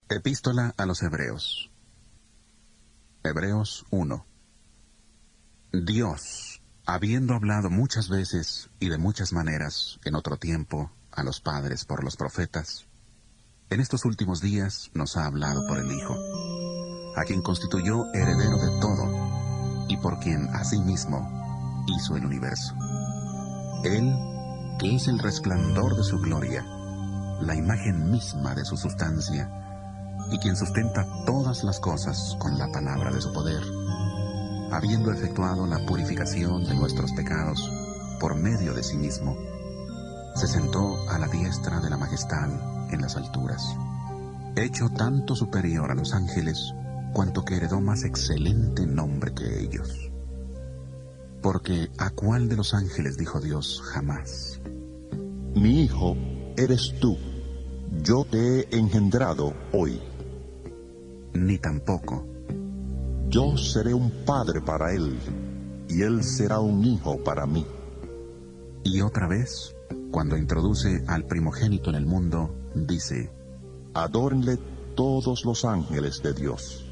Epístola a los Hebreos. Hebreos 1. Dios, habiendo hablado muchas veces y de muchas maneras en otro tiempo a los padres por los profetas, en estos últimos días nos ha hablado por el Hijo, a quien constituyó heredero de todo y por quien asimismo hizo el universo. Él, que es el resplandor de su gloria, la imagen misma de su sustancia, y quien sustenta todas las cosas con la palabra de su poder, habiendo efectuado la purificación de nuestros pecados por medio de sí mismo, se sentó a la diestra de la majestad en las alturas, hecho tanto superior a los ángeles, cuanto que heredó más excelente nombre que ellos. Porque ¿a cuál de los ángeles dijo Dios jamás: Mi hijo eres tú, yo te he engendrado hoy? Ni tampoco: Yo seré un padre para él, y él será un hijo para mí. Y otra vez, cuando introduce al primogénito en el mundo, dice: Adórenle todos los ángeles de Dios.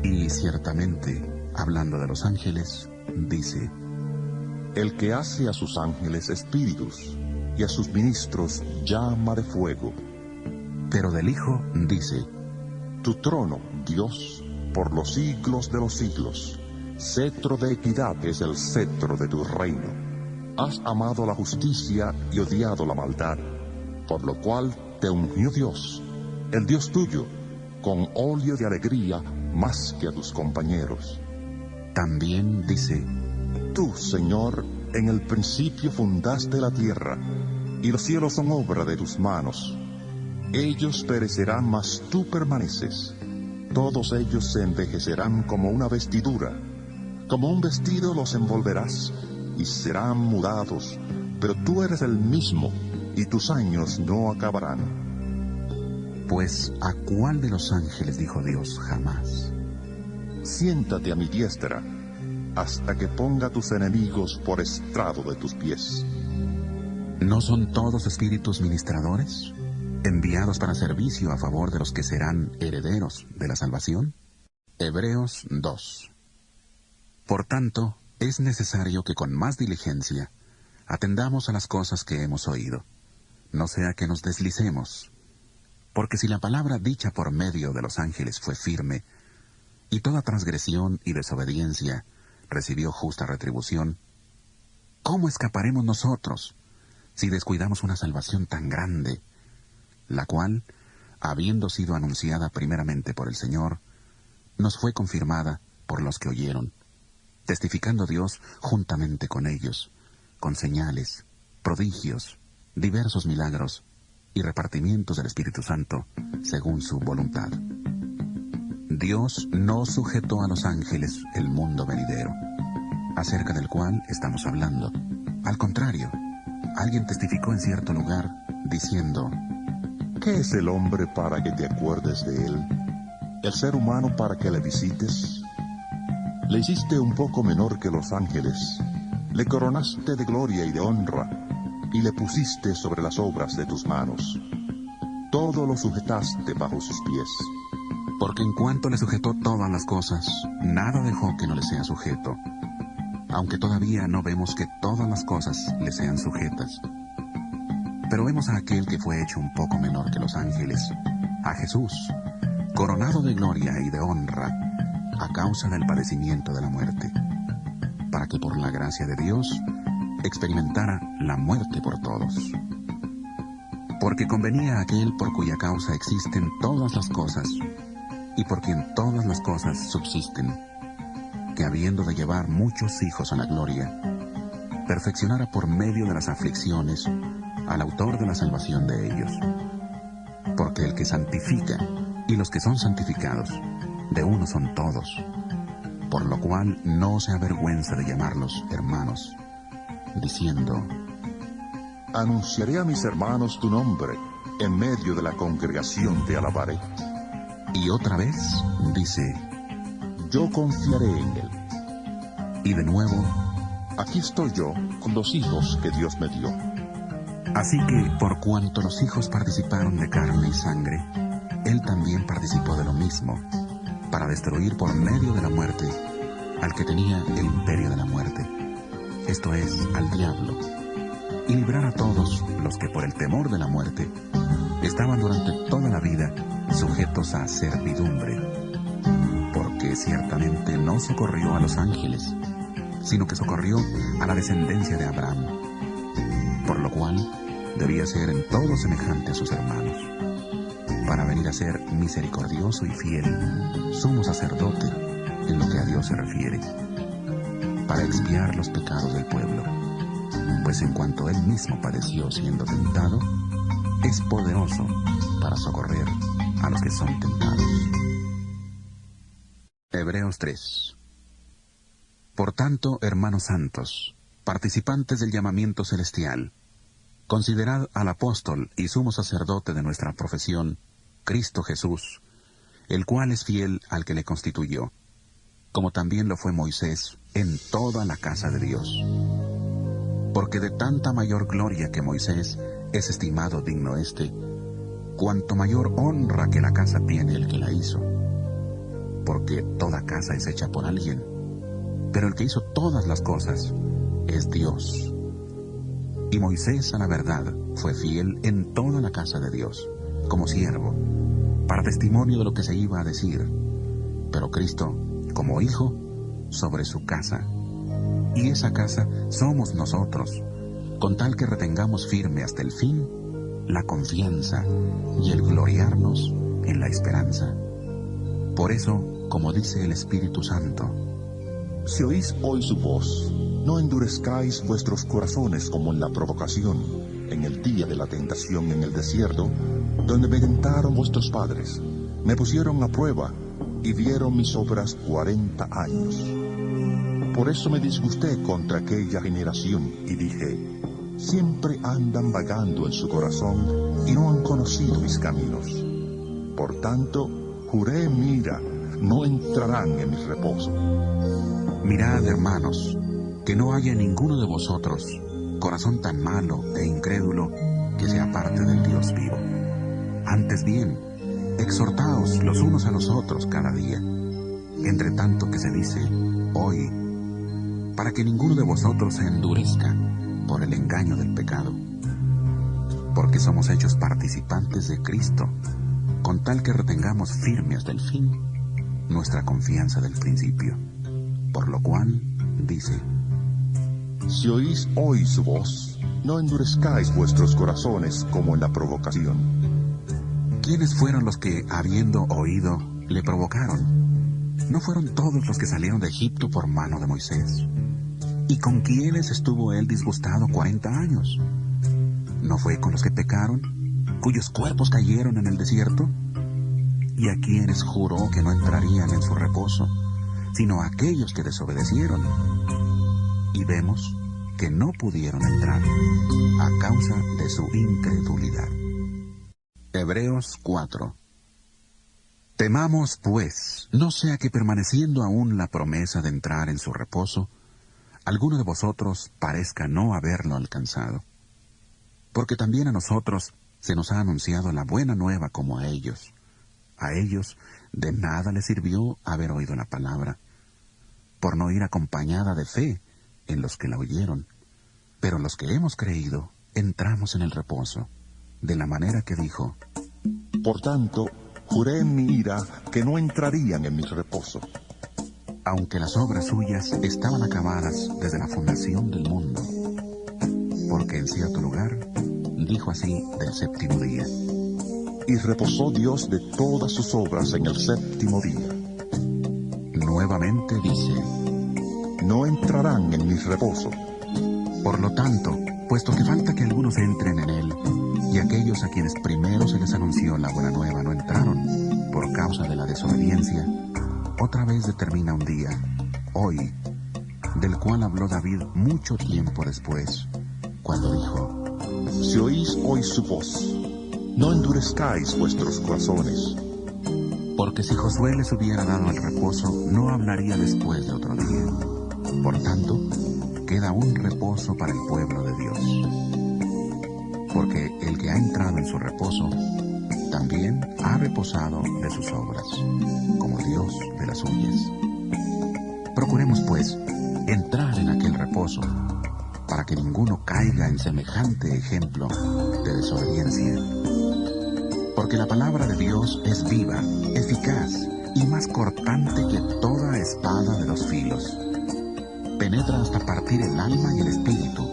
Y ciertamente, hablando de los ángeles, dice: El que hace a sus ángeles espíritus, y a sus ministros llama de fuego. Pero del Hijo dice: Tu trono, Dios, por los siglos de los siglos. Cetro de equidad es el cetro de tu reino. Has amado la justicia y odiado la maldad, por lo cual te ungió Dios, el Dios tuyo, con óleo de alegría más que a tus compañeros. También dice: Tú, Señor, en el principio fundaste la tierra, y los cielos son obra de tus manos. Ellos perecerán, mas tú permaneces. Todos ellos se envejecerán como una vestidura. Como un vestido los envolverás, y serán mudados. Pero tú eres el mismo, y tus años no acabarán. Pues ¿a cuál de los ángeles dijo Dios jamás: Siéntate a mi diestra, hasta que ponga tus enemigos por estrado de tus pies? ¿No son todos espíritus ministradores, enviados para servicio a favor de los que serán herederos de la salvación? Hebreos 2. Por tanto, es necesario que con más diligencia atendamos a las cosas que hemos oído, no sea que nos deslicemos. Porque si la palabra dicha por medio de los ángeles fue firme, y toda transgresión y desobediencia recibió justa retribución, ¿cómo escaparemos nosotros si descuidamos una salvación tan grande, la cual, habiendo sido anunciada primeramente por el Señor, nos fue confirmada por los que oyeron, testificando Dios juntamente con ellos, con señales, prodigios, diversos milagros y repartimientos del Espíritu Santo, según su voluntad? Dios no sujetó a los ángeles el mundo venidero, acerca del cual estamos hablando. Al contrario, alguien testificó en cierto lugar, diciendo: ¿Qué es el hombre para que te acuerdes de él? ¿El ser humano para que le visites? Le hiciste un poco menor que los ángeles, le coronaste de gloria y de honra, y le pusiste sobre las obras de tus manos. Todo lo sujetaste bajo sus pies. Porque en cuanto le sujetó todas las cosas, nada dejó que no le sea sujeto, aunque todavía no vemos que todas las cosas le sean sujetas. Pero vemos a aquel que fue hecho un poco menor que los ángeles, a Jesús, coronado de gloria y de honra, a causa del padecimiento de la muerte, para que por la gracia de Dios experimentara la muerte por todos. Porque convenía a aquel por cuya causa existen todas las cosas, y por quien todas las cosas subsisten, que habiendo de llevar muchos hijos a la gloria, perfeccionara por medio de las aflicciones al autor de la salvación de ellos. Porque el que santifica y los que son santificados, de uno son todos, por lo cual no se avergüenza de llamarlos hermanos, diciendo: Anunciaré a mis hermanos tu nombre, en medio de la congregación te alabaré. Y otra vez dice: Yo confiaré en él. Y de nuevo: Aquí estoy yo con los hijos que Dios me dio. Así que, por cuanto los hijos participaron de carne y sangre, él también participó de lo mismo, para destruir por medio de la muerte al que tenía el imperio de la muerte, esto es, al diablo, y librar a todos los que por el temor de la muerte estaban durante toda la vida sujetos a servidumbre, porque ciertamente no socorrió a los ángeles, sino que socorrió a la descendencia de Abraham, por lo cual debía ser en todo semejante a sus hermanos, para venir a ser misericordioso y fiel, sumo sacerdote en lo que a Dios se refiere, para expiar los pecados del pueblo, pues en cuanto él mismo padeció siendo tentado, es poderoso para socorrer a los que son tentados. Hebreos 3. Por tanto, hermanos santos, participantes del llamamiento celestial, considerad al apóstol y sumo sacerdote de nuestra profesión, Cristo Jesús, el cual es fiel al que le constituyó, como también lo fue Moisés en toda la casa de Dios. Porque de tanta mayor gloria que Moisés es estimado digno éste, cuanto mayor honra que la casa tiene el que la hizo. Porque toda casa es hecha por alguien, pero el que hizo todas las cosas es Dios. Y Moisés, a la verdad, fue fiel en toda la casa de Dios, como siervo, para testimonio de lo que se iba a decir, pero Cristo, como hijo, sobre su casa. Y esa casa somos nosotros, con tal que retengamos firme hasta el fin la confianza y el gloriarnos en la esperanza. Por eso, como dice el Espíritu Santo, si oís hoy su voz, no endurezcáis vuestros corazones como en la provocación, en el día de la tentación en el desierto, donde me tentaron vuestros padres, me pusieron a prueba y vieron mis obras 40 años. Por eso me disgusté contra aquella generación y dije, siempre andan vagando en su corazón y no han conocido mis caminos. Por tanto, juré en mi ira, no entrarán en mi reposo. Mirad, hermanos, que no haya en ninguno de vosotros corazón tan malo e incrédulo que se aparte del Dios vivo. Antes bien, exhortaos los unos a los otros cada día, entre tanto que se dice hoy, para que ninguno de vosotros se endurezca por el engaño del pecado, porque somos hechos participantes de Cristo, con tal que retengamos firme hasta el fin nuestra confianza del principio. Por lo cual, dice, si oís hoy su voz, no endurezcáis vuestros corazones como en la provocación. ¿Quiénes fueron los que, habiendo oído, le provocaron? ¿No fueron todos los que salieron de Egipto por mano de Moisés? ¿Y con quiénes estuvo él disgustado 40 años? ¿No fue con los que pecaron, cuyos cuerpos cayeron en el desierto? ¿Y a quienes juró que no entrarían en su reposo, sino a aquellos que desobedecieron? Y vemos que no pudieron entrar a causa de su incredulidad. Hebreos 4. Temamos, pues, no sea que permaneciendo aún la promesa de entrar en su reposo, alguno de vosotros parezca no haberlo alcanzado. Porque también a nosotros se nos ha anunciado la buena nueva como a ellos. A ellos de nada les sirvió haber oído la palabra, por no ir acompañada de fe en los que la oyeron. Pero los que hemos creído, entramos en el reposo, de la manera que dijo, por tanto, juré en mi ira que no entrarían en mi reposo. Aunque las obras suyas estaban acabadas desde la fundación del mundo, porque en cierto lugar dijo así del séptimo día, y reposó Dios de todas sus obras en el séptimo día. Nuevamente dice, no entrarán en mi reposo. Por lo tanto, puesto que falta que algunos entren en él, y aquellos a quienes primero se les anunció la buena nueva no entraron, por causa de la desobediencia, otra vez determina un día, hoy, del cual habló David mucho tiempo después, cuando dijo, si oís hoy su voz, no endurezcáis vuestros corazones. Porque si Josué les hubiera dado el reposo, no hablaría después de otro día. Por tanto, queda un reposo para el pueblo de Dios. Porque el que ha entrado en su reposo, también ha reposado de sus obras, como Dios de las suyas. Procuremos, pues, entrar en aquel reposo, para que ninguno caiga en semejante ejemplo de desobediencia. Porque la palabra de Dios es viva, eficaz y más cortante que toda espada de dos filos. Penetra hasta partir el alma y el espíritu,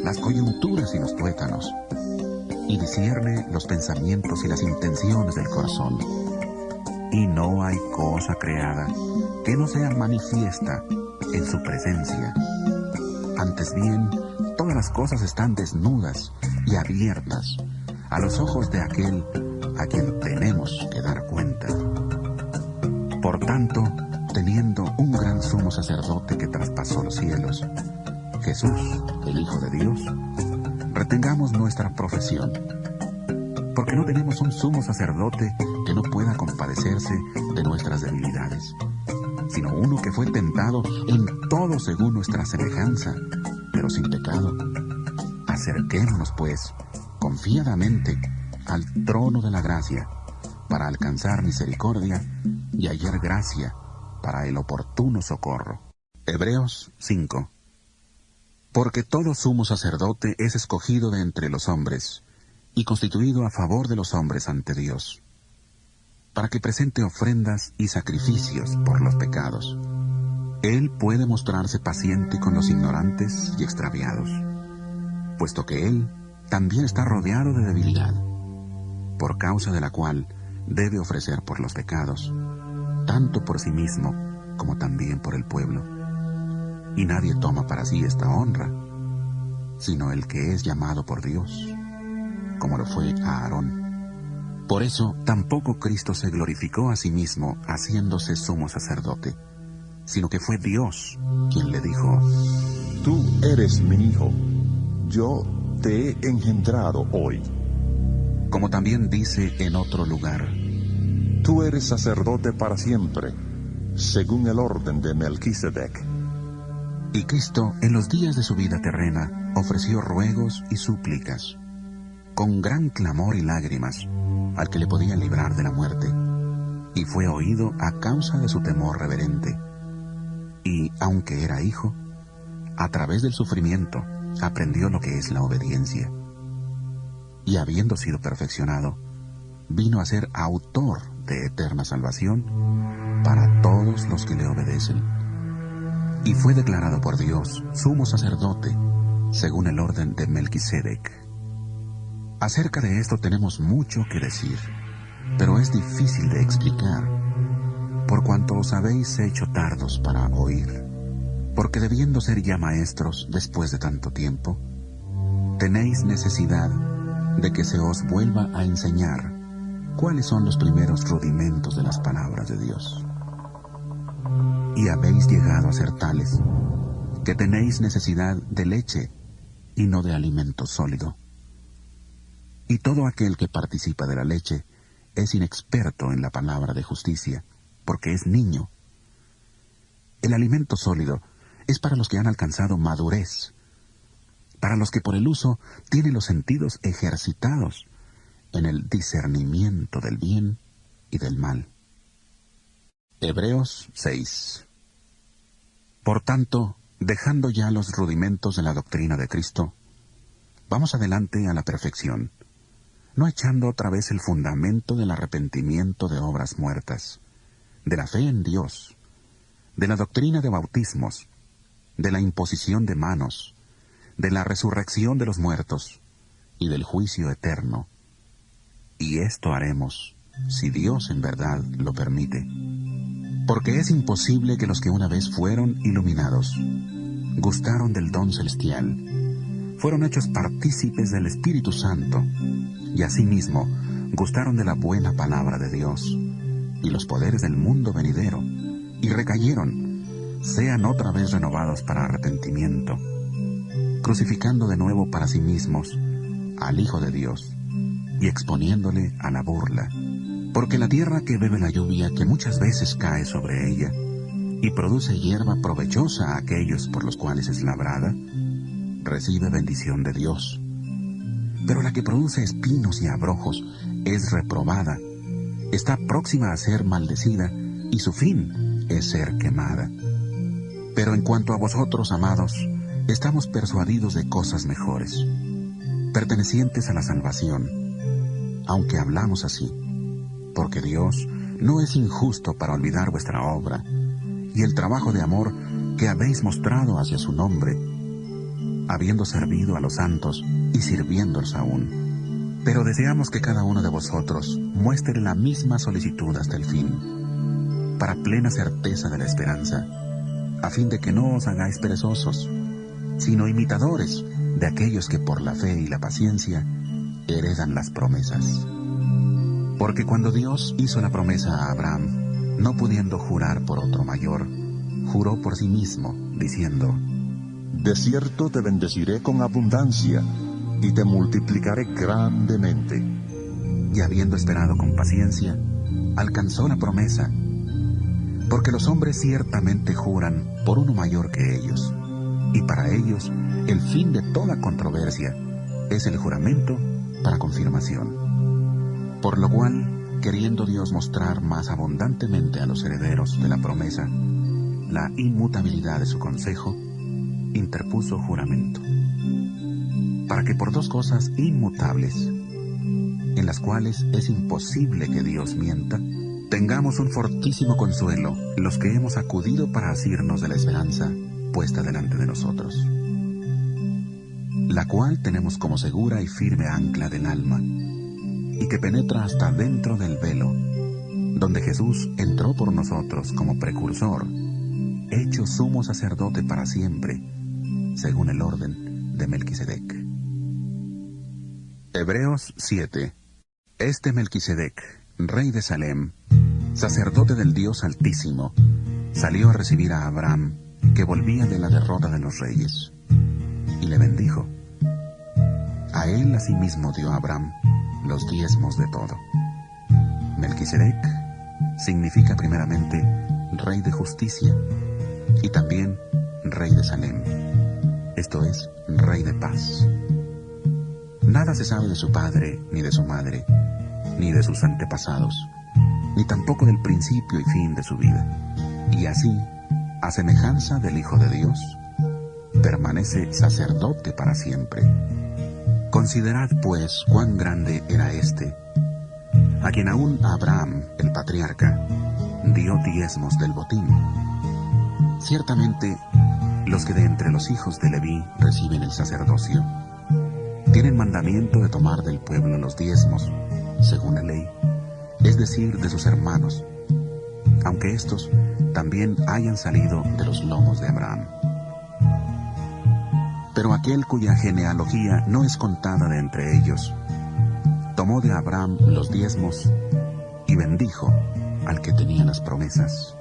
las coyunturas y los tuétanos, y discierne los pensamientos y las intenciones del corazón. Y no hay cosa creada que no sea manifiesta en su presencia. Antes bien, todas las cosas están desnudas y abiertas a los ojos de aquel a quien tenemos que dar cuenta. Por tanto, teniendo un gran sumo sacerdote que traspasó los cielos, Jesús, el Hijo de Dios, retengamos nuestra profesión, porque no tenemos un sumo sacerdote que no pueda compadecerse de nuestras debilidades, sino uno que fue tentado en todo según nuestra semejanza, pero sin pecado. Acerquémonos, pues, confiadamente al trono de la gracia, para alcanzar misericordia y hallar gracia para el oportuno socorro. Hebreos 5. Porque todo sumo sacerdote es escogido de entre los hombres, y constituido a favor de los hombres ante Dios, para que presente ofrendas y sacrificios por los pecados. Él puede mostrarse paciente con los ignorantes y extraviados, puesto que Él también está rodeado de debilidad, por causa de la cual debe ofrecer por los pecados, tanto por sí mismo como también por el pueblo. Y nadie toma para sí esta honra, sino el que es llamado por Dios, como lo fue a Aarón. Por eso tampoco Cristo se glorificó a sí mismo haciéndose sumo sacerdote, sino que fue Dios quien le dijo: Tú eres mi hijo, yo te he engendrado hoy. Como también dice en otro lugar: Tú eres sacerdote para siempre, según el orden de Melquisedec. Y Cristo, en los días de su vida terrena, ofreció ruegos y súplicas, con gran clamor y lágrimas, al que le podía librar de la muerte, y fue oído a causa de su temor reverente. Y, aunque era hijo, a través del sufrimiento aprendió lo que es la obediencia. Y habiendo sido perfeccionado, vino a ser autor de eterna salvación para todos los que le obedecen. Y fue declarado por Dios sumo sacerdote, según el orden de Melquisedec. Acerca de esto tenemos mucho que decir, pero es difícil de explicar, por cuanto os habéis hecho tardos para oír, porque debiendo ser ya maestros después de tanto tiempo, tenéis necesidad de que se os vuelva a enseñar cuáles son los primeros rudimentos de las palabras de Dios. Y habéis llegado a ser tales, que tenéis necesidad de leche y no de alimento sólido. Y todo aquel que participa de la leche es inexperto en la palabra de justicia, porque es niño. El alimento sólido es para los que han alcanzado madurez, para los que por el uso tienen los sentidos ejercitados en el discernimiento del bien y del mal. Hebreos 6. Por tanto, dejando ya los rudimentos de la doctrina de Cristo, vamos adelante a la perfección, no echando otra vez el fundamento del arrepentimiento de obras muertas, de la fe en Dios, de la doctrina de bautismos, de la imposición de manos, de la resurrección de los muertos y del juicio eterno. Y esto haremos, si Dios en verdad lo permite. Porque es imposible que los que una vez fueron iluminados, gustaron del don celestial, fueron hechos partícipes del Espíritu Santo, y asimismo gustaron de la buena palabra de Dios y los poderes del mundo venidero, y recayeron, sean otra vez renovados para arrepentimiento, crucificando de nuevo para sí mismos al Hijo de Dios, y exponiéndole a la burla. Porque la tierra que bebe la lluvia que muchas veces cae sobre ella, y produce hierba provechosa a aquellos por los cuales es labrada, recibe bendición de Dios. Pero la que produce espinos y abrojos es reprobada, está próxima a ser maldecida, y su fin es ser quemada. Pero en cuanto a vosotros, amados, estamos persuadidos de cosas mejores, pertenecientes a la salvación, aunque hablamos así, porque Dios no es injusto para olvidar vuestra obra y el trabajo de amor que habéis mostrado hacia su nombre, habiendo servido a los santos y sirviéndolos aún. Pero deseamos que cada uno de vosotros muestre la misma solicitud hasta el fin, para plena certeza de la esperanza, a fin de que no os hagáis perezosos, sino imitadores de aquellos que por la fe y la paciencia heredan las promesas. Porque cuando Dios hizo la promesa a Abraham, no pudiendo jurar por otro mayor, juró por sí mismo, diciendo: De cierto te bendeciré con abundancia, y te multiplicaré grandemente. Y habiendo esperado con paciencia, alcanzó la promesa, porque los hombres ciertamente juran por uno mayor que ellos, y para ellos el fin de toda controversia es el juramento para confirmación. Por lo cual, queriendo Dios mostrar más abundantemente a los herederos de la promesa la inmutabilidad de su consejo, interpuso juramento, para que por dos cosas inmutables, en las cuales es imposible que Dios mienta, tengamos un fortísimo consuelo los que hemos acudido para asirnos de la esperanza puesta delante de nosotros, la cual tenemos como segura y firme ancla del alma, y que penetra hasta dentro del velo, donde Jesús entró por nosotros como precursor, hecho sumo sacerdote para siempre, según el orden de Melquisedec. Hebreos 7. Este Melquisedec, rey de Salem, sacerdote del Dios Altísimo, salió a recibir a Abraham, que volvía de la derrota de los reyes, y le bendijo. A él asimismo dio Abraham los diezmos de todo. Melquisedec significa primeramente rey de justicia y también rey de Salem, esto es, rey de paz. Nada se sabe de su padre, ni de su madre, ni de sus antepasados, ni tampoco del principio y fin de su vida. Y así, a semejanza del Hijo de Dios, permanece sacerdote para siempre. Considerad, pues, cuán grande era éste, a quien aún Abraham, el patriarca, dio diezmos del botín. Ciertamente, los que de entre los hijos de Leví reciben el sacerdocio, tienen mandamiento de tomar del pueblo los diezmos, según la ley, es decir, de sus hermanos, aunque éstos también hayan salido de los lomos de Abraham. Pero aquel cuya genealogía no es contada de entre ellos, tomó de Abraham los diezmos y bendijo al que tenía las promesas.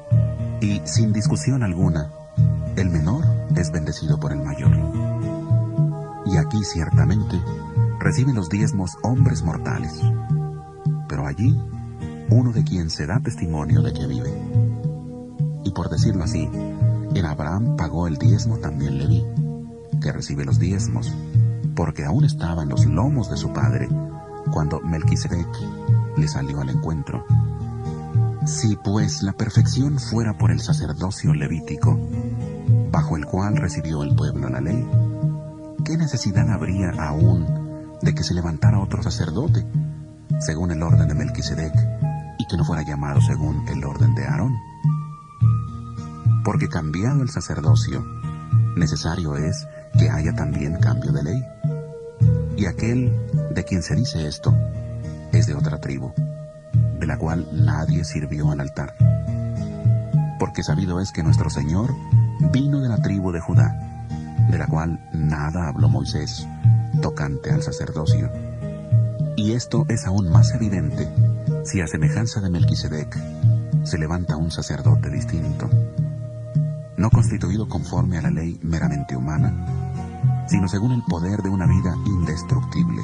Y sin discusión alguna, el menor es bendecido por el mayor. Y aquí ciertamente reciben los diezmos hombres mortales, pero allí uno de quien se da testimonio de que vive. Y por decirlo así, en Abraham pagó el diezmo también Leví, que recibe los diezmos, porque aún estaba en los lomos de su padre cuando Melquisedec le salió al encuentro. Si pues la perfección fuera por el sacerdocio levítico, bajo el cual recibió el pueblo la ley, ¿qué necesidad habría aún de que se levantara otro sacerdote, según el orden de Melquisedec, y que no fuera llamado según el orden de Aarón? Porque cambiado el sacerdocio, necesario es que haya también cambio de ley. Y aquel de quien se dice esto es de otra tribu, de la cual nadie sirvió al altar. Porque sabido es que nuestro Señor vino de la tribu de Judá, de la cual nada habló Moisés tocante al sacerdocio. Y esto es aún más evidente si a semejanza de Melquisedec se levanta un sacerdote distinto, no constituido conforme a la ley meramente humana, sino según el poder de una vida indestructible,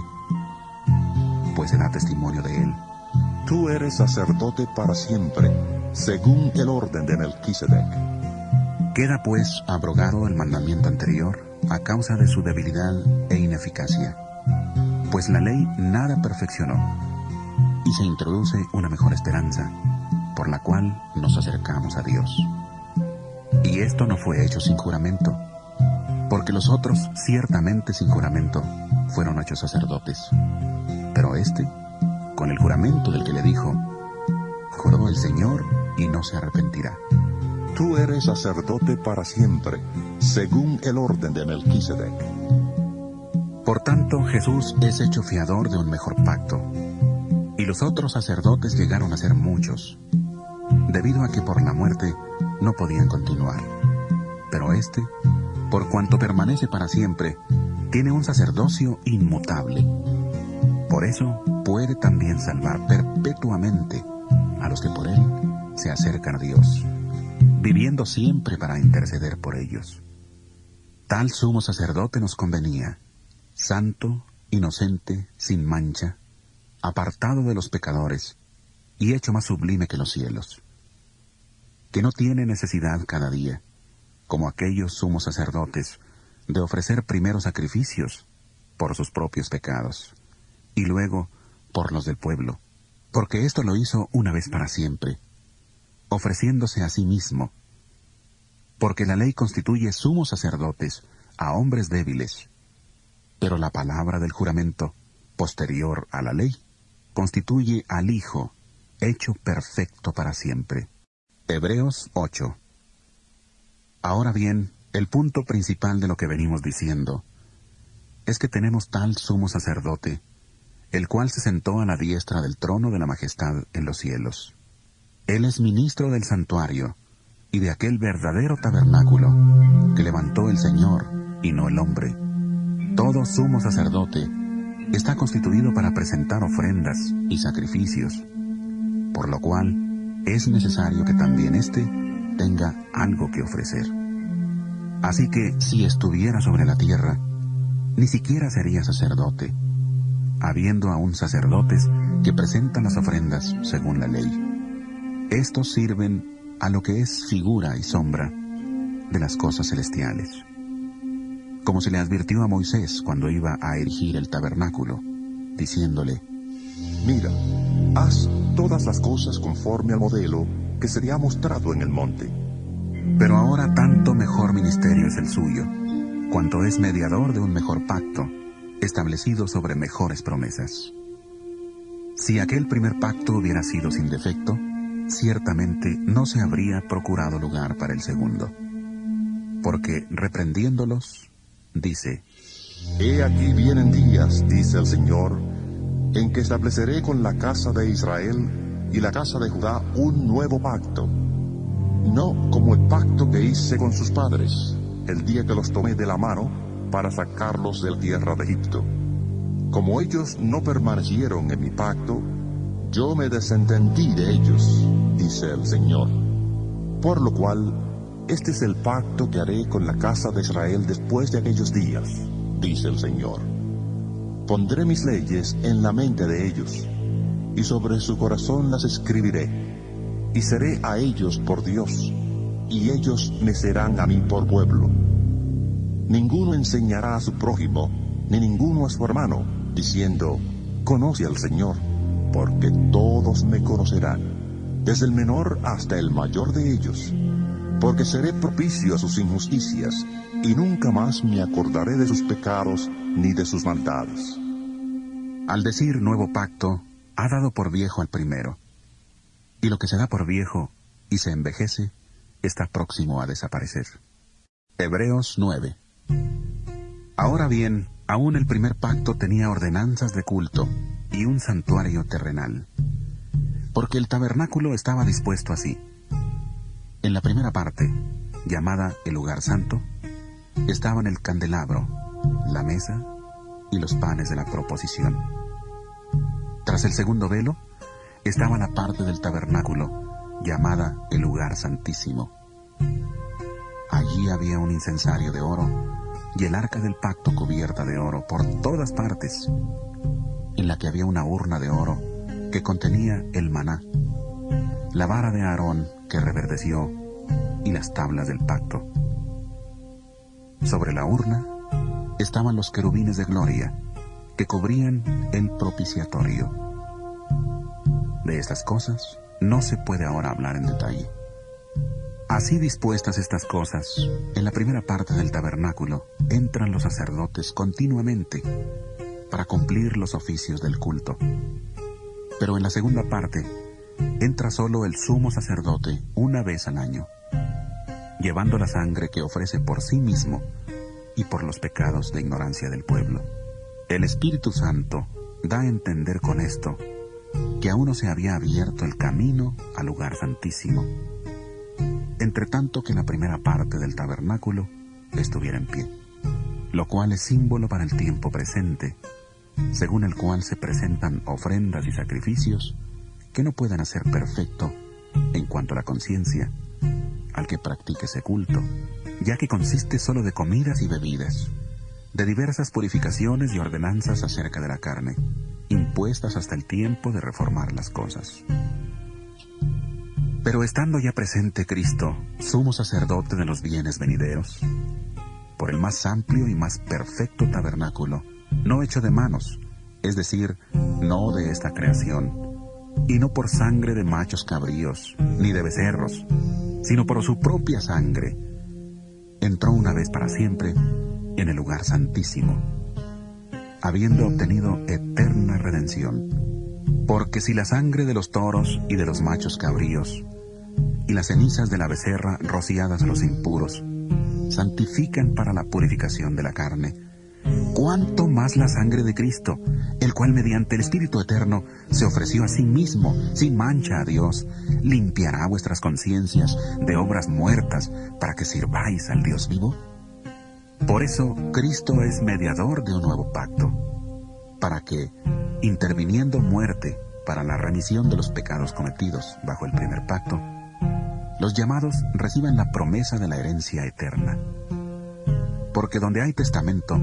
pues se da testimonio de él. Tú eres sacerdote para siempre, según el orden de Melquisedec. Queda pues abrogado el mandamiento anterior a causa de su debilidad e ineficacia, pues la ley nada perfeccionó, y se introduce una mejor esperanza, por la cual nos acercamos a Dios. Y esto no fue hecho sin juramento, porque los otros, ciertamente sin juramento, fueron hechos sacerdotes. Pero este, con el juramento del que le dijo, juró el Señor y no se arrepentirá. Tú eres sacerdote para siempre, según el orden de Melquisedec. Por tanto, Jesús es hecho fiador de un mejor pacto, y los otros sacerdotes llegaron a ser muchos, debido a que por la muerte no podían continuar. Pero este, por cuanto permanece para siempre, tiene un sacerdocio inmutable. Por eso puede también salvar perpetuamente a los que por él se acercan a Dios, viviendo siempre para interceder por ellos. Tal sumo sacerdote nos convenía, santo, inocente, sin mancha, apartado de los pecadores, y hecho más sublime que los cielos, que no tiene necesidad cada día, como aquellos sumos sacerdotes, de ofrecer primero sacrificios por sus propios pecados, y luego por los del pueblo, porque esto lo hizo una vez para siempre, ofreciéndose a sí mismo, porque la ley constituye sumos sacerdotes a hombres débiles, pero la palabra del juramento, posterior a la ley, constituye al Hijo, hecho perfecto para siempre. Hebreos 8. Ahora bien, el punto principal de lo que venimos diciendo es que tenemos tal sumo sacerdote, el cual se sentó a la diestra del trono de la majestad en los cielos. Él es ministro del santuario y de aquel verdadero tabernáculo que levantó el Señor y no el hombre. Todo sumo sacerdote está constituido para presentar ofrendas y sacrificios, por lo cual es necesario que también éste tenga algo que ofrecer. Así que si estuviera sobre la tierra, ni siquiera sería sacerdote, habiendo aún sacerdotes que presentan las ofrendas según la ley. Estos sirven a lo que es figura y sombra de las cosas celestiales, como se le advirtió a Moisés cuando iba a erigir el tabernáculo, diciéndole: Mira, haz todas las cosas conforme al modelo que se te ha mostrado en el monte. Pero ahora tanto mejor ministerio es el suyo, cuanto es mediador de un mejor pacto, establecido sobre mejores promesas. Si aquel primer pacto hubiera sido sin defecto, ciertamente no se habría procurado lugar para el segundo. Porque, reprendiéndolos, dice: He aquí vienen días, dice el Señor, en que estableceré con la casa de Israel y la casa de Judá un nuevo pacto, no como el pacto que hice con sus padres, el día que los tomé de la mano para sacarlos de la tierra de Egipto. Como ellos no permanecieron en mi pacto, yo me desentendí de ellos, dice el Señor. Por lo cual, este es el pacto que haré con la casa de Israel después de aquellos días, dice el Señor. Pondré mis leyes en la mente de ellos, y sobre su corazón las escribiré, y seré a ellos por Dios, y ellos me serán a mí por pueblo. Ninguno enseñará a su prójimo, ni ninguno a su hermano, diciendo: Conoce al Señor, porque todos me conocerán, desde el menor hasta el mayor de ellos, porque seré propicio a sus injusticias, y nunca más me acordaré de sus pecados ni de sus maldades. Al decir nuevo pacto, ha dado por viejo al primero, y lo que se da por viejo y se envejece está próximo a desaparecer. Hebreos 9. Ahora bien, aún el primer pacto tenía ordenanzas de culto y un santuario terrenal, porque el tabernáculo estaba dispuesto así. En la primera parte, llamada el lugar santo, estaban el candelabro, la mesa y los panes de la proposición. Tras el segundo velo, estaba la parte del tabernáculo, llamada el lugar santísimo. Allí había un incensario de oro y el arca del pacto cubierta de oro por todas partes, en la que había una urna de oro que contenía el maná, la vara de Aarón que reverdeció y las tablas del pacto. Sobre la urna estaban los querubines de gloria que cubrían el propiciatorio. De estas cosas no se puede ahora hablar en detalle. Así dispuestas estas cosas, en la primera parte del tabernáculo entran los sacerdotes continuamente para cumplir los oficios del culto. Pero en la segunda parte entra solo el sumo sacerdote una vez al año, llevando la sangre que ofrece por sí mismo y por los pecados de ignorancia del pueblo. El Espíritu Santo da a entender con esto que aún no se había abierto el camino al lugar santísimo, entre tanto que la primera parte del tabernáculo estuviera en pie, lo cual es símbolo para el tiempo presente, según el cual se presentan ofrendas y sacrificios que no pueden hacer perfecto en cuanto a la conciencia al que practique ese culto, ya que consiste solo de comidas y bebidas, de diversas purificaciones y ordenanzas acerca de la carne, impuestas hasta el tiempo de reformar las cosas. Pero estando ya presente Cristo, sumo sacerdote de los bienes venideros, por el más amplio y más perfecto tabernáculo, no hecho de manos, es decir, no de esta creación, y no por sangre de machos cabríos, ni de becerros, sino por su propia sangre, entró una vez para siempre en el lugar santísimo, habiendo obtenido eterna redención. Porque si la sangre de los toros y de los machos cabríos, y las cenizas de la becerra rociadas a los impuros, santifican para la purificación de la carne, cuánto más la sangre de Cristo, el cual mediante el Espíritu Eterno se ofreció a sí mismo, sin mancha a Dios, limpiará vuestras conciencias de obras muertas para que sirváis al Dios vivo. Por eso Cristo es mediador de un nuevo pacto, para que, interviniendo muerte para la remisión de los pecados cometidos bajo el primer pacto, los llamados reciban la promesa de la herencia eterna. Porque donde hay testamento,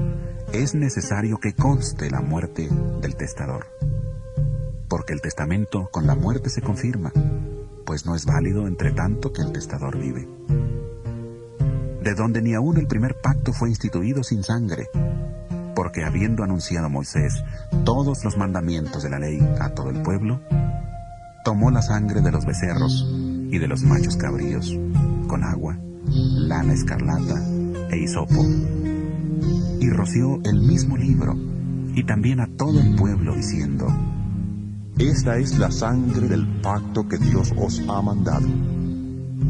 es necesario que conste la muerte del testador. Porque el testamento con la muerte se confirma, pues no es válido entre tanto que el testador vive. De donde ni aún el primer pacto fue instituido sin sangre, porque habiendo anunciado Moisés todos los mandamientos de la ley a todo el pueblo, tomó la sangre de los becerros y de los machos cabríos, con agua, lana escarlata e hisopo, y roció el mismo libro, y también a todo el pueblo, diciendo: Esta es la sangre del pacto que Dios os ha mandado.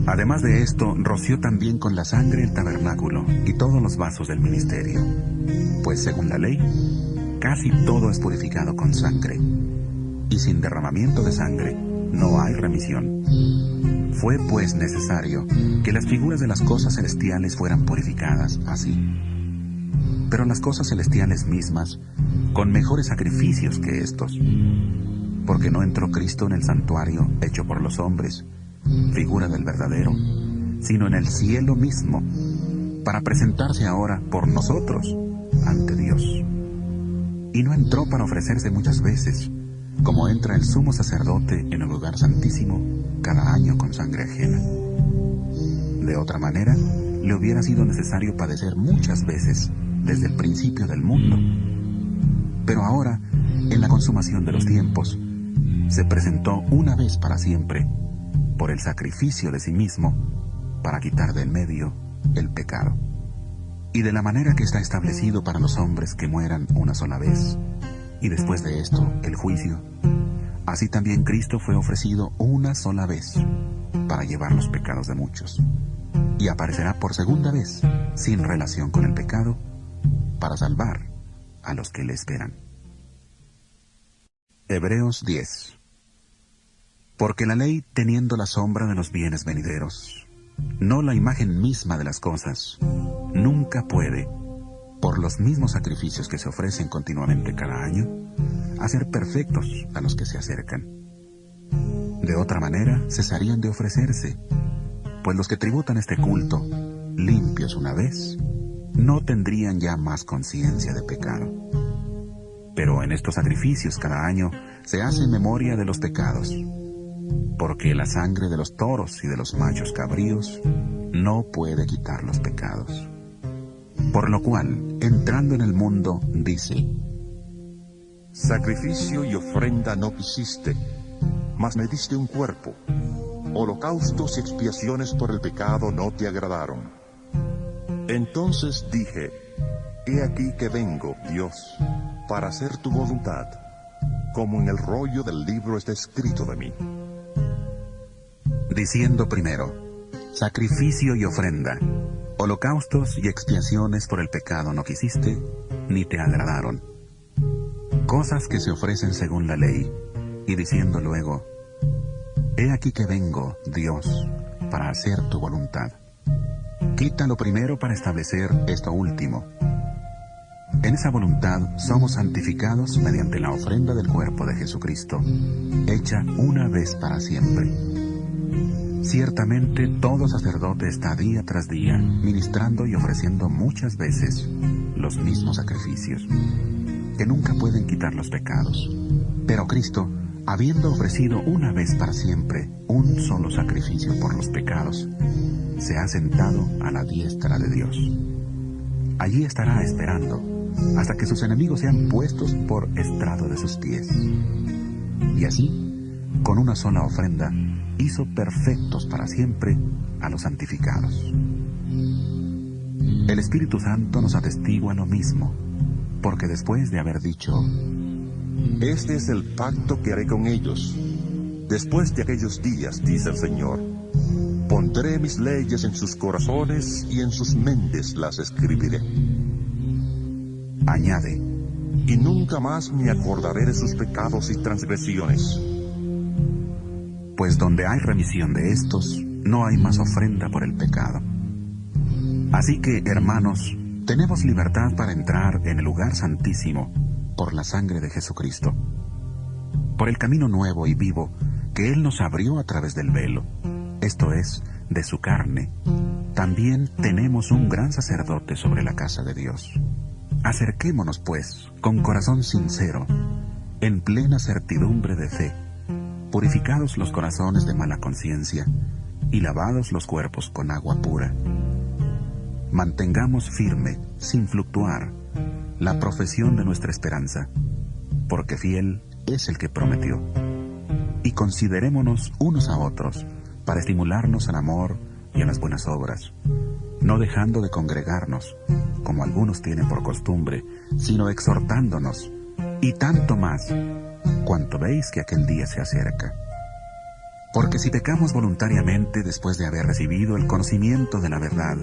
Además de esto, roció también con la sangre el tabernáculo y todos los vasos del ministerio, pues según la ley, casi todo es purificado con sangre, y sin derramamiento de sangre no hay remisión. Fue pues necesario que las figuras de las cosas celestiales fueran purificadas así. Pero las cosas celestiales mismas, con mejores sacrificios que estos, porque no entró Cristo en el santuario hecho por los hombres, figura del verdadero, sino en el cielo mismo, para presentarse ahora por nosotros ante Dios. Y no entró para ofrecerse muchas veces, como entra el sumo sacerdote en el lugar santísimo cada año con sangre ajena. De otra manera, le hubiera sido necesario padecer muchas veces desde el principio del mundo. Pero ahora, en la consumación de los tiempos, se presentó una vez para siempre, por el sacrificio de sí mismo, para quitar del medio el pecado. Y de la manera que está establecido para los hombres que mueran una sola vez, y después de esto el juicio, así también Cristo fue ofrecido una sola vez para llevar los pecados de muchos, y aparecerá por segunda vez, sin relación con el pecado, para salvar a los que le esperan. Hebreos 10. Porque la ley, teniendo la sombra de los bienes venideros, no la imagen misma de las cosas, nunca puede, por los mismos sacrificios que se ofrecen continuamente cada año, hacer perfectos a los que se acercan. De otra manera, cesarían de ofrecerse, pues los que tributan este culto, limpios una vez, no tendrían ya más conciencia de pecado. Pero en estos sacrificios cada año se hace memoria de los pecados, porque la sangre de los toros y de los machos cabríos no puede quitar los pecados. Por lo cual, entrando en el mundo, dice: Sacrificio y ofrenda no quisiste, mas me diste un cuerpo. Holocaustos y expiaciones por el pecado no te agradaron. Entonces dije, he aquí que vengo, Dios, para hacer tu voluntad, como en el rollo del libro está escrito de mí. Diciendo primero, sacrificio y ofrenda, holocaustos y expiaciones por el pecado no quisiste, ni te agradaron. Cosas que se ofrecen según la ley, y diciendo luego, he aquí que vengo, Dios, para hacer tu voluntad. Quita lo primero para establecer esto último. En esa voluntad somos santificados mediante la ofrenda del cuerpo de Jesucristo, hecha una vez para siempre. Ciertamente todo sacerdote está día tras día ministrando y ofreciendo muchas veces los mismos sacrificios, que nunca pueden quitar los pecados. Pero Cristo, habiendo ofrecido una vez para siempre un solo sacrificio por los pecados, se ha sentado a la diestra de Dios. Allí estará esperando hasta que sus enemigos sean puestos por estrado de sus pies. Y así, con una sola ofrenda, hizo perfectos para siempre a los santificados. El Espíritu Santo nos atestigua lo mismo, porque después de haber dicho, este es el pacto que haré con ellos. Después de aquellos días, dice el Señor, pondré mis leyes en sus corazones y en sus mentes las escribiré. Añade, y nunca más me acordaré de sus pecados y transgresiones. Pues donde hay remisión de estos, no hay más ofrenda por el pecado. Así que, hermanos, tenemos libertad para entrar en el lugar santísimo por la sangre de Jesucristo, por el camino nuevo y vivo que Él nos abrió a través del velo, esto es, de su carne. También tenemos un gran sacerdote sobre la casa de Dios. Acerquémonos, pues, con corazón sincero, en plena certidumbre de fe, purificados los corazones de mala conciencia y lavados los cuerpos con agua pura. Mantengamos firme, sin fluctuar, la profesión de nuestra esperanza, porque fiel es el que prometió. Y considerémonos unos a otros para estimularnos al amor y a las buenas obras, no dejando de congregarnos, como algunos tienen por costumbre, sino exhortándonos, y tanto más, cuanto veis que aquel día se acerca. Porque si pecamos voluntariamente después de haber recibido el conocimiento de la verdad,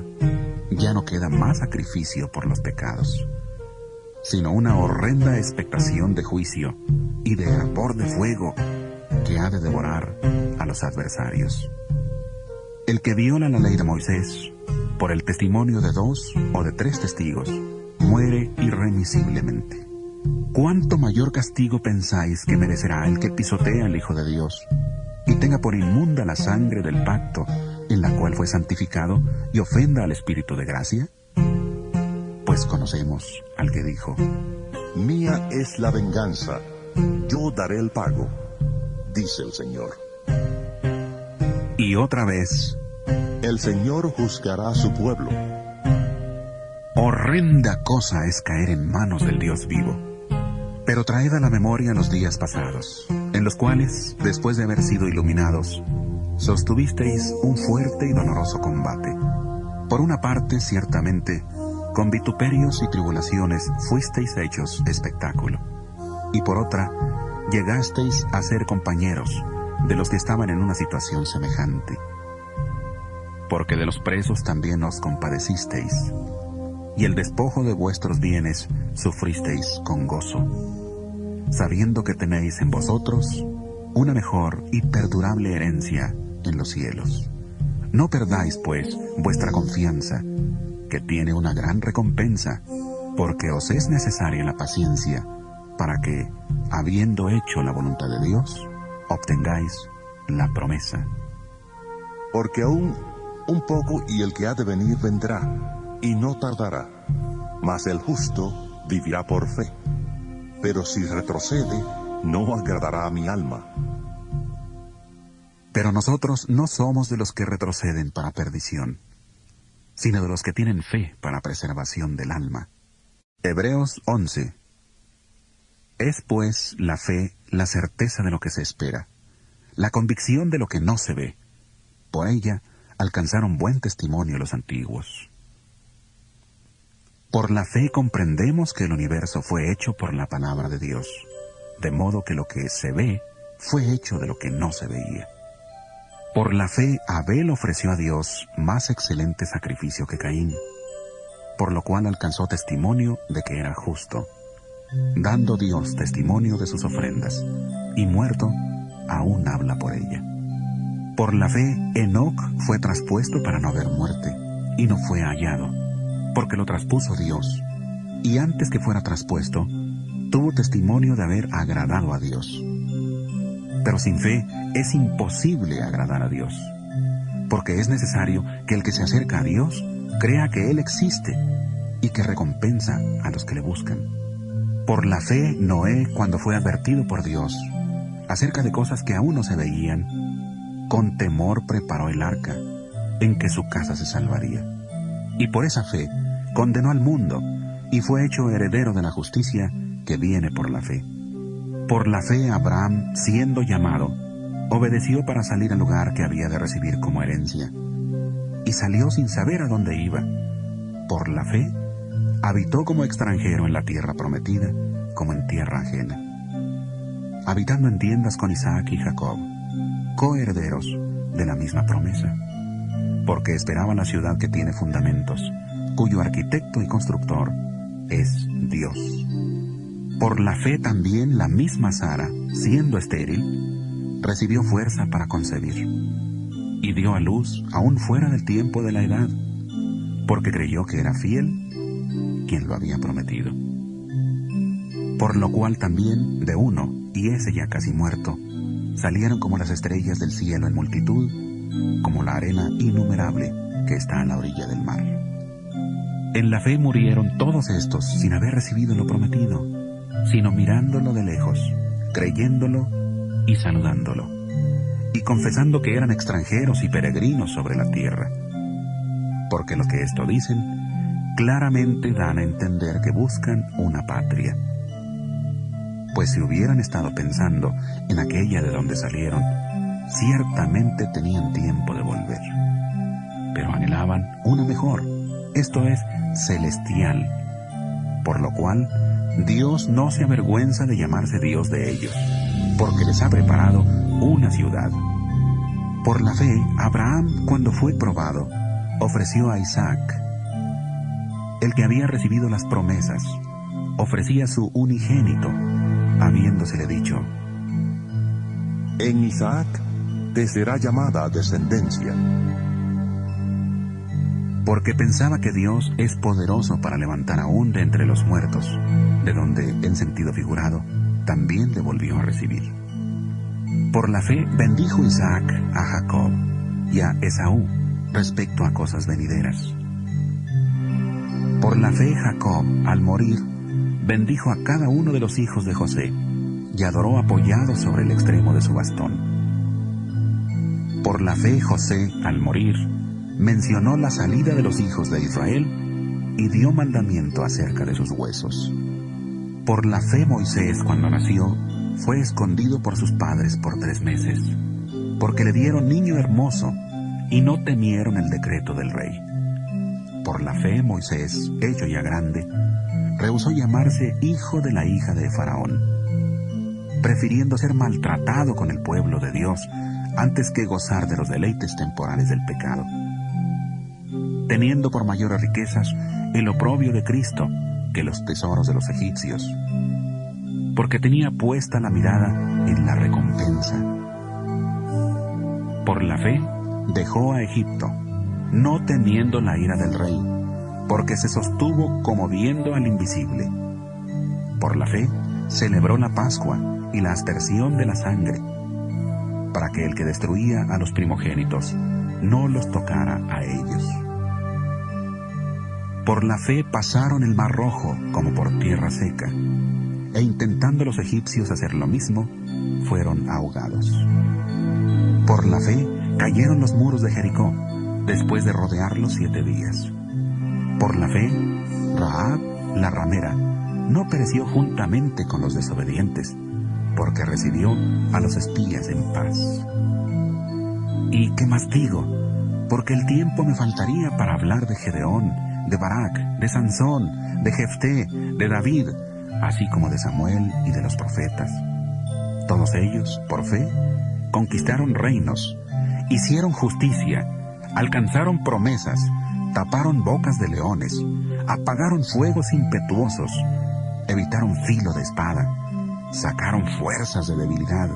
ya no queda más sacrificio por los pecados, sino una horrenda expectación de juicio y de hervor de fuego que ha de devorar a los adversarios. El que viola la ley de Moisés, por el testimonio de 2 o de 3 testigos, muere irremisiblemente. ¿Cuánto mayor castigo pensáis que merecerá el que pisotea al Hijo de Dios y tenga por inmunda la sangre del pacto en la cual fue santificado y ofenda al Espíritu de gracia? Pues conocemos al que dijo, mía es la venganza, yo daré el pago, dice el Señor. Y otra vez, el Señor juzgará a su pueblo. Horrenda cosa es caer en manos del Dios vivo. Pero traed a la memoria los días pasados, en los cuales, después de haber sido iluminados, sostuvisteis un fuerte y doloroso combate. Por una parte, ciertamente, con vituperios y tribulaciones fuisteis hechos espectáculo, y por otra, llegasteis a ser compañeros de los que estaban en una situación semejante. Porque de los presos también os compadecisteis, y el despojo de vuestros bienes sufristeis con gozo, sabiendo que tenéis en vosotros una mejor y perdurable herencia en los cielos. No perdáis, pues, vuestra confianza, que tiene una gran recompensa, porque os es necesaria la paciencia, para que, habiendo hecho la voluntad de Dios, obtengáis la promesa. Porque aún un poco y el que ha de venir vendrá, y no tardará, mas el justo vivirá por fe. Pero si retrocede, no agradará a mi alma. Pero nosotros no somos de los que retroceden para perdición, sino de los que tienen fe para preservación del alma. Hebreos 11. Es pues la fe la certeza de lo que se espera, la convicción de lo que no se ve. Por ella alcanzaron buen testimonio los antiguos. Por la fe comprendemos que el universo fue hecho por la palabra de Dios, de modo que lo que se ve fue hecho de lo que no se veía. Por la fe Abel ofreció a Dios más excelente sacrificio que Caín, por lo cual alcanzó testimonio de que era justo, dando Dios testimonio de sus ofrendas, y muerto, aún habla por ella. Por la fe Enoc fue traspuesto para no haber muerte, y no fue hallado, porque lo traspuso Dios, y antes que fuera traspuesto, tuvo testimonio de haber agradado a Dios. Pero sin fe es imposible agradar a Dios, porque es necesario que el que se acerca a Dios crea que Él existe y que recompensa a los que le buscan. Por la fe Noé, cuando fue advertido por Dios acerca de cosas que aún no se veían, con temor preparó el arca, en que su casa se salvaría. Y por esa fe condenó al mundo, y fue hecho heredero de la justicia que viene por la fe. Por la fe Abraham, siendo llamado, obedeció para salir al lugar que había de recibir como herencia, y salió sin saber a dónde iba. Por la fe habitó como extranjero en la tierra prometida, como en tierra ajena, habitando en tiendas con Isaac y Jacob, coherederos de la misma promesa, porque esperaba la ciudad que tiene fundamentos, cuyo arquitecto y constructor es Dios. Por la fe también la misma Sara, siendo estéril, recibió fuerza para concebir, y dio a luz aún fuera del tiempo de la edad, porque creyó que era fiel quien lo había prometido. Por lo cual también de uno, y ese ya casi muerto, salieron como las estrellas del cielo en multitud, como la arena innumerable que está a la orilla del mar. En la fe murieron todos estos sin haber recibido lo prometido, sino mirándolo de lejos, creyéndolo y saludándolo, y confesando que eran extranjeros y peregrinos sobre la tierra. Porque lo que esto dicen, claramente dan a entender que buscan una patria. Pues si hubieran estado pensando en aquella de donde salieron, ciertamente tenían tiempo de volver. Pero anhelaban una mejor, esto es, celestial, por lo cual Dios no se avergüenza de llamarse Dios de ellos, porque les ha preparado una ciudad. Por la fe, Abraham, cuando fue probado, ofreció a Isaac. El que había recibido las promesas, ofrecía su unigénito, habiéndosele dicho: En Isaac te será llamada descendencia. Porque pensaba que Dios es poderoso para levantar aún de entre los muertos, de donde, en sentido figurado, también le volvió a recibir. Por la fe bendijo Isaac a Jacob y a Esaú respecto a cosas venideras. Por la fe Jacob, al morir, bendijo a cada uno de los hijos de José y adoró apoyado sobre el extremo de su bastón. Por la fe José, al morir, mencionó la salida de los hijos de Israel y dio mandamiento acerca de sus huesos. Por la fe Moisés, cuando nació, fue escondido por sus padres por 3 meses, porque le dieron niño hermoso y no temieron el decreto del rey. Por la fe Moisés, hecho ya grande, rehusó llamarse hijo de la hija de Faraón, prefiriendo ser maltratado con el pueblo de Dios antes que gozar de los deleites temporales del pecado, teniendo por mayores riquezas el oprobio de Cristo que los tesoros de los egipcios, porque tenía puesta la mirada en la recompensa. Por la fe dejó a Egipto, no temiendo la ira del rey, porque se sostuvo como viendo al invisible. Por la fe celebró la Pascua y la aspersión de la sangre, para que el que destruía a los primogénitos no los tocara a ellos. Por la fe pasaron el Mar Rojo como por tierra seca, e intentando los egipcios hacer lo mismo, fueron ahogados. Por la fe cayeron los muros de Jericó, después de rodearlos 7 días. Por la fe, Rahab, la ramera, no pereció juntamente con los desobedientes, porque recibió a los espías en paz. ¿Y qué más digo? Porque el tiempo me faltaría para hablar de Gedeón, de Barak, de Sansón, de Jefté, de David, así como de Samuel y de los profetas. Todos ellos, por fe, conquistaron reinos, hicieron justicia, alcanzaron promesas, taparon bocas de leones, apagaron fuegos impetuosos, evitaron filo de espada, sacaron fuerzas de debilidad,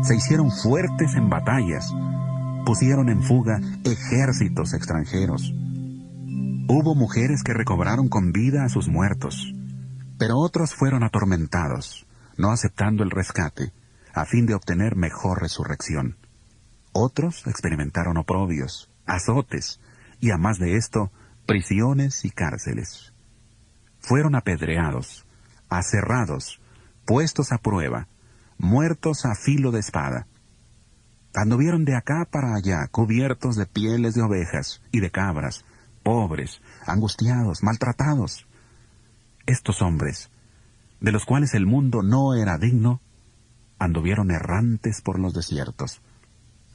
se hicieron fuertes en batallas, pusieron en fuga ejércitos extranjeros. Hubo mujeres que recobraron con vida a sus muertos, pero otros fueron atormentados, no aceptando el rescate, a fin de obtener mejor resurrección. Otros experimentaron oprobios, azotes, y a más de esto, prisiones y cárceles. Fueron apedreados, aserrados, puestos a prueba, muertos a filo de espada. Anduvieron de acá para allá, cubiertos de pieles de ovejas y de cabras, pobres, angustiados, maltratados. Estos hombres, de los cuales el mundo no era digno, anduvieron errantes por los desiertos,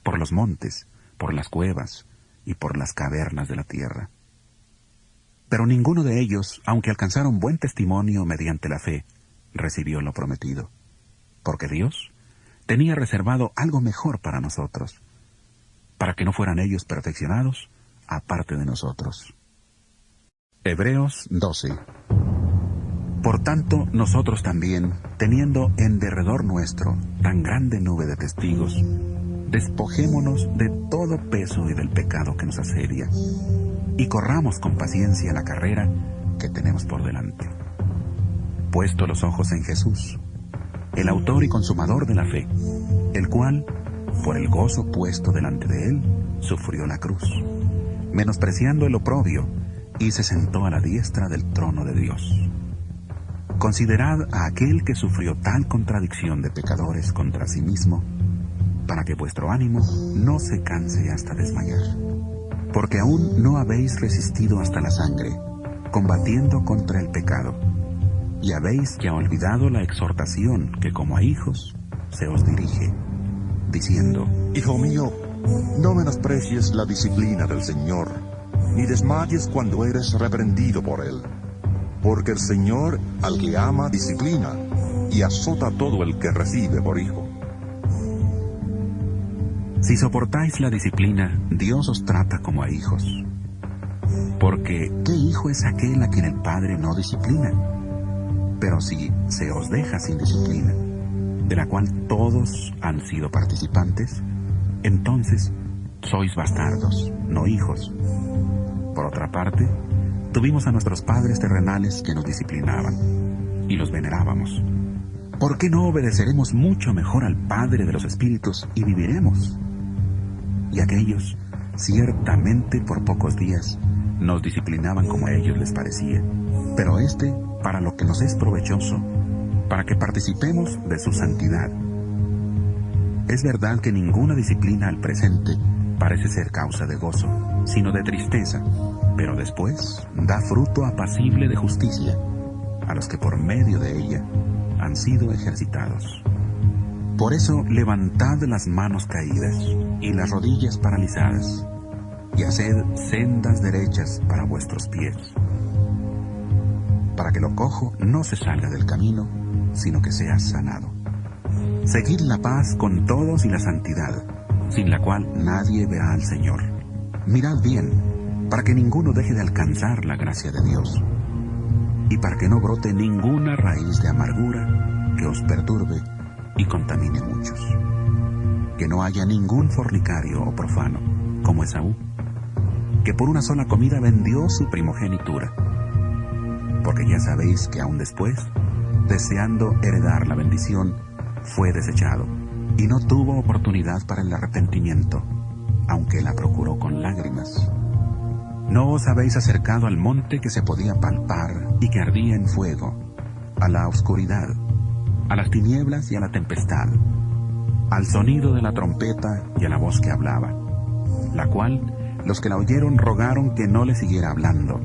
por los montes, por las cuevas y por las cavernas de la tierra. Pero ninguno de ellos, aunque alcanzaron buen testimonio mediante la fe, recibió lo prometido, porque Dios tenía reservado algo mejor para nosotros, para que no fueran ellos perfeccionados aparte de nosotros. Hebreos 12. Por tanto, nosotros también, teniendo en derredor nuestro tan grande nube de testigos, despojémonos de todo peso y del pecado que nos asedia, y corramos con paciencia la carrera que tenemos por delante. Puesto los ojos en Jesús, el autor y consumador de la fe, el cual, por el gozo puesto delante de él, sufrió la cruz, menospreciando el oprobio, y se sentó a la diestra del trono de Dios. Considerad a aquel que sufrió tal contradicción de pecadores contra sí mismo, para que vuestro ánimo no se canse hasta desmayar. Porque aún no habéis resistido hasta la sangre, combatiendo contra el pecado, y habéis ya olvidado la exhortación que como a hijos se os dirige, diciendo: Hijo mío, no menosprecies la disciplina del Señor, ni desmayes cuando eres reprendido por Él. Porque el Señor al que ama disciplina, y azota a todo el que recibe por hijo. Si soportáis la disciplina, Dios os trata como a hijos. Porque, ¿qué hijo es aquel a quien el Padre no disciplina? Pero si se os deja sin disciplina, de la cual todos han sido participantes, entonces sois bastardos, no hijos. Por otra parte, tuvimos a nuestros padres terrenales que nos disciplinaban, y los venerábamos. ¿Por qué no obedeceremos mucho mejor al Padre de los Espíritus y viviremos? Y aquellos, ciertamente por pocos días, nos disciplinaban como a ellos les parecía, pero para lo que nos es provechoso, para que participemos de su santidad. Es verdad que ninguna disciplina al presente parece ser causa de gozo, sino de tristeza, pero después da fruto apacible de justicia a los que por medio de ella han sido ejercitados. Por eso levantad las manos caídas y las rodillas paralizadas, y haced sendas derechas para vuestros pies, para que lo cojo no se salga del camino, sino que sea sanado. Seguid la paz con todos y la santidad, sin la cual nadie verá al Señor. Mirad bien, para que ninguno deje de alcanzar la gracia de Dios, y para que no brote ninguna raíz de amargura que os perturbe y contamine muchos. Que no haya ningún fornicario o profano, como Esaú, que por una sola comida vendió su primogenitura. Porque ya sabéis que aún después, deseando heredar la bendición, fue desechado, y no tuvo oportunidad para el arrepentimiento, aunque la procuró con lágrimas. ¿No os habéis acercado al monte que se podía palpar y que ardía en fuego, a la oscuridad, a las tinieblas y a la tempestad, al sonido de la trompeta y a la voz que hablaba, la cual los que la oyeron rogaron que no le siguiera hablando,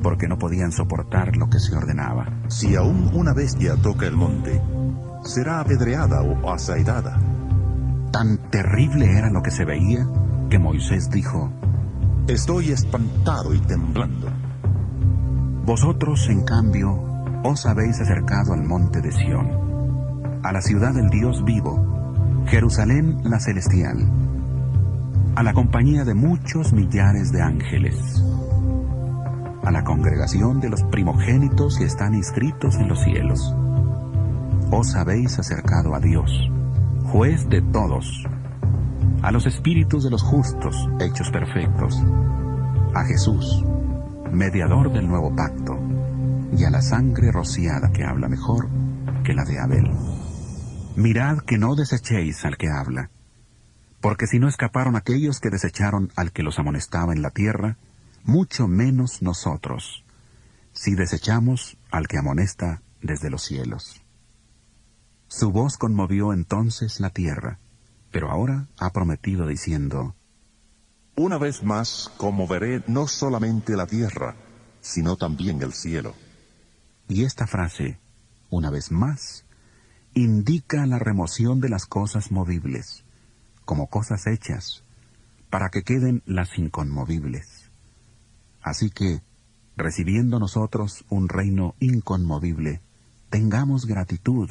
porque no podían soportar lo que se ordenaba? Si aún una bestia toca el monte, será apedreada o asaetada. Tan terrible era lo que se veía que Moisés dijo: Estoy espantado y temblando. Vosotros, en cambio, os habéis acercado al monte de Sión, a la ciudad del Dios vivo, Jerusalén la celestial, a la compañía de muchos millares de ángeles, a la congregación de los primogénitos que están inscritos en los cielos. Os habéis acercado a Dios, juez de todos, a los espíritus de los justos hechos perfectos, a Jesús, mediador del nuevo pacto, y a la sangre rociada que habla mejor que la de Abel. Mirad que no desechéis al que habla, porque si no escaparon aquellos que desecharon al que los amonestaba en la tierra, mucho menos nosotros, si desechamos al que amonesta desde los cielos. Su voz conmovió entonces la tierra, pero ahora ha prometido diciendo: Una vez más conmoveré no solamente la tierra, sino también el cielo. Y esta frase, una vez más, indica la remoción de las cosas movibles, como cosas hechas, para que queden las inconmovibles. Así que, recibiendo nosotros un reino inconmovible, tengamos gratitud,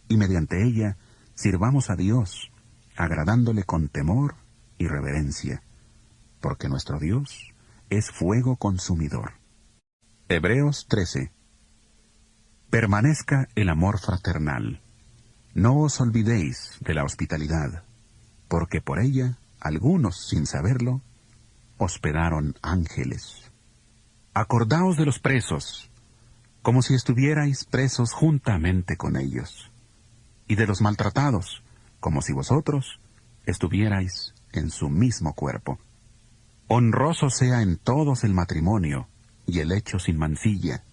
y mediante ella sirvamos a Dios, agradándole con temor y reverencia, porque nuestro Dios es fuego consumidor. Hebreos 13. Permanezca el amor fraternal. No os olvidéis de la hospitalidad, porque por ella algunos, sin saberlo, hospedaron ángeles. Acordaos de los presos, como si estuvierais presos juntamente con ellos, y de los maltratados, como si vosotros estuvierais en su mismo cuerpo. Honroso sea en todos el matrimonio y el hecho sin mancilla,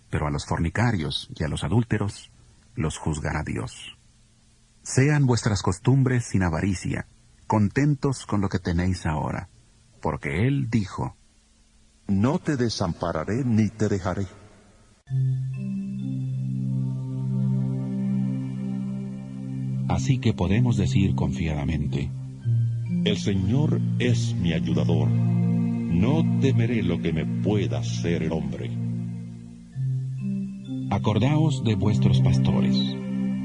pero a los fornicarios y a los adúlteros los juzgará Dios. Sean vuestras costumbres sin avaricia, contentos con lo que tenéis ahora, porque Él dijo: No te desampararé ni te dejaré. Así que podemos decir confiadamente: El Señor es mi ayudador. No temeré lo que me pueda hacer el hombre. Acordaos de vuestros pastores,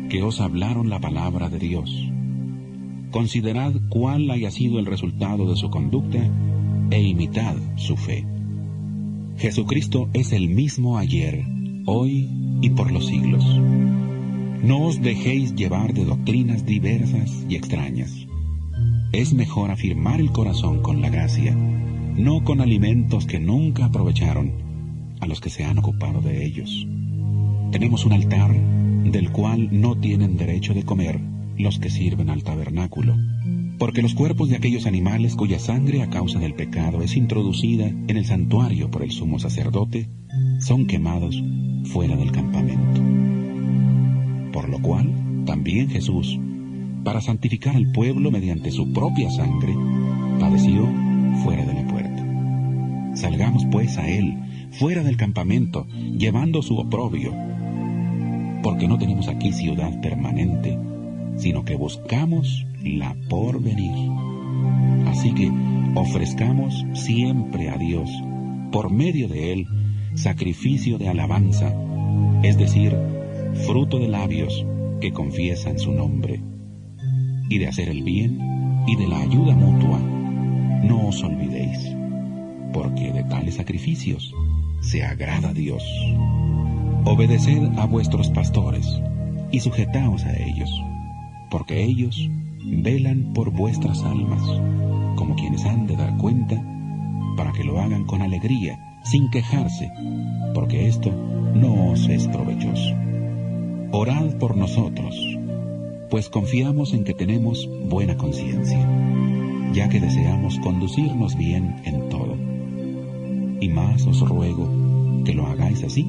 que os hablaron la palabra de Dios. Considerad cuál haya sido el resultado de su conducta, e imitad su fe. Jesucristo es el mismo ayer, hoy y por los siglos. No os dejéis llevar de doctrinas diversas y extrañas. Es mejor afirmar el corazón con la gracia, no con alimentos que nunca aprovecharon a los que se han ocupado de ellos. Tenemos un altar del cual no tienen derecho de comer los que sirven al tabernáculo, porque los cuerpos de aquellos animales cuya sangre a causa del pecado es introducida en el santuario por el sumo sacerdote, son quemados fuera del campamento. Por lo cual, también Jesús, para santificar al pueblo mediante su propia sangre, padeció fuera de la puerta. Salgamos pues a Él, fuera del campamento, llevando su oprobio, porque no tenemos aquí ciudad permanente, sino que buscamos la por venir. Así que ofrezcamos siempre a Dios, por medio de Él, sacrificio de alabanza, es decir, fruto de labios que confiesan su nombre. Y de hacer el bien y de la ayuda mutua, no os olvidéis, porque de tales sacrificios se agrada Dios. Obedeced a vuestros pastores y sujetaos a ellos, porque ellos velan por vuestras almas, como quienes han de dar cuenta, para que lo hagan con alegría, sin quejarse, porque esto no os es provechoso. Orad por nosotros, pues confiamos en que tenemos buena conciencia, ya que deseamos conducirnos bien en todo. Y más os ruego que lo hagáis así,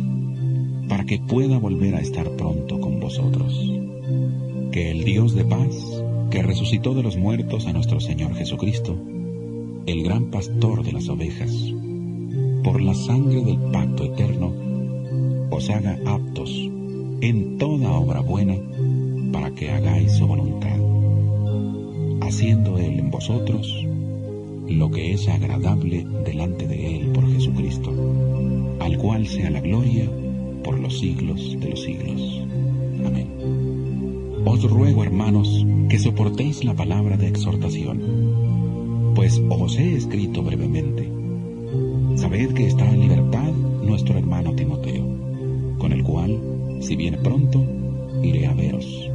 para que pueda volver a estar pronto con vosotros. Que el Dios de paz, que resucitó de los muertos a nuestro Señor Jesucristo, el gran pastor de las ovejas, por la sangre del pacto eterno, os haga aptos en toda obra buena, para que hagáis su voluntad, haciendo Él en vosotros lo que es agradable delante de Él por Jesucristo, al cual sea la gloria por los siglos de los siglos. Amén. Os ruego, hermanos, que soportéis la palabra de exhortación, pues os he escrito brevemente. Sabed que está en libertad nuestro hermano Timoteo, con el cual, si viene pronto, iré a veros.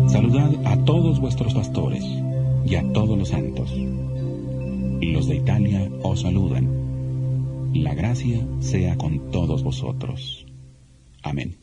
Saludad a todos vuestros pastores y a todos los santos. Los de Italia os saludan. La gracia sea con todos vosotros. Amén.